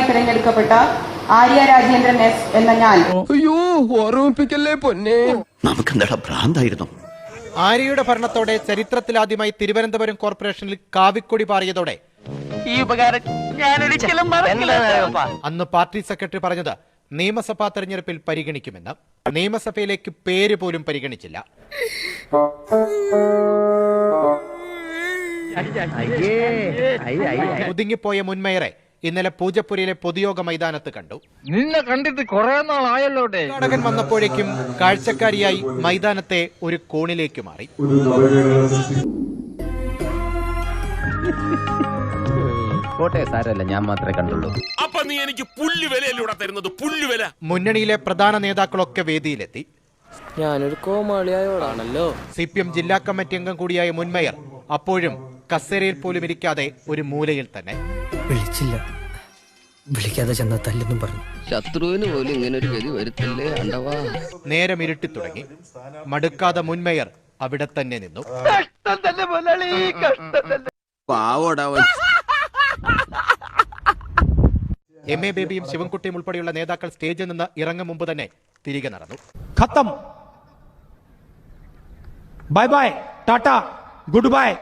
തിരഞ്ഞെടുക്കപ്പെട്ട ആര്യ രാജേന്ദ്രൻ എസ് എന്ന ഞാൻ നമുക്കെന്താ ഭ്രാന്തായിരുന്നു. ആര്യയുടെ ഭരണത്തോടെ ചരിത്രത്തിലാദ്യമായി തിരുവനന്തപുരം കോർപ്പറേഷനിൽ കാവിക്കൊടി പാറിയതോടെ ഈ ഉപകാരം ഞാൻ ഒരിക്കലും മറക്കില്ല. അന്ന് പാർട്ടി സെക്രട്ടറി പറഞ്ഞത് നിയമസഭാ തെരഞ്ഞെടുപ്പിൽ പരിഗണിക്കുമെന്ന്. നിയമസഭയിലേക്ക് പേര് പോലും പരിഗണിച്ചില്ല. ഒതുങ്ങിപ്പോയ മുൻ മേയറെ ഇന്നലെ പൂജപ്പുരയിലെ പൊതുയോഗ മൈതാനത്ത് കണ്ടു. നിന്നെ കണ്ടിട്ട് കുറെ നാളായല്ലോ. ഉദ്ഘാടകൻ വന്നപ്പോഴേക്കും കാഴ്ചക്കാരിയായി മൈതാനത്തെ ഒരു കോണിലേക്ക് മാറി. ഞാൻ മാത്രമേ കണ്ടുള്ളൂ. അപ്പൊ നീ എനിക്ക് പുല്ലുവിലൂടെ തരുന്നത് പുല്ലുവില. മുന്നണിയിലെ പ്രധാന നേതാക്കളൊക്കെ വേദിയിലെത്തി. ഞാനൊരു കോമാളിയായോടാണല്ലോ. CPM ജില്ലാ കമ്മിറ്റി അംഗം കൂടിയായ മുൻ മേയർ അപ്പോഴും കസേരയിൽ പോലും ഇരിക്കാതെ ഒരു മൂലയിൽ തന്നെ. വിളിച്ചില്ല, വിളിക്കാതെ ചെന്ന തല്ലെന്നും പറഞ്ഞു. ശത്രുവിന് പോലും ഇങ്ങനെ ഒരു ഗതി വരുത്തല്ലേ അണ്ടവാ. നേരം ഇരുട്ടി തുടങ്ങി. മടുക്കാതെ മുൻ മേയർ അവിടെ തന്നെ നിന്നു. MA ബേബിയും ശിവൻകുട്ടിയും ഉൾപ്പെടെയുള്ള നേതാക്കൾ സ്റ്റേജിൽ നിന്ന് ഇറങ്ങും മുമ്പ് തന്നെ തിരികെ നടന്നു. खत्म, bye bye, tata, good bye.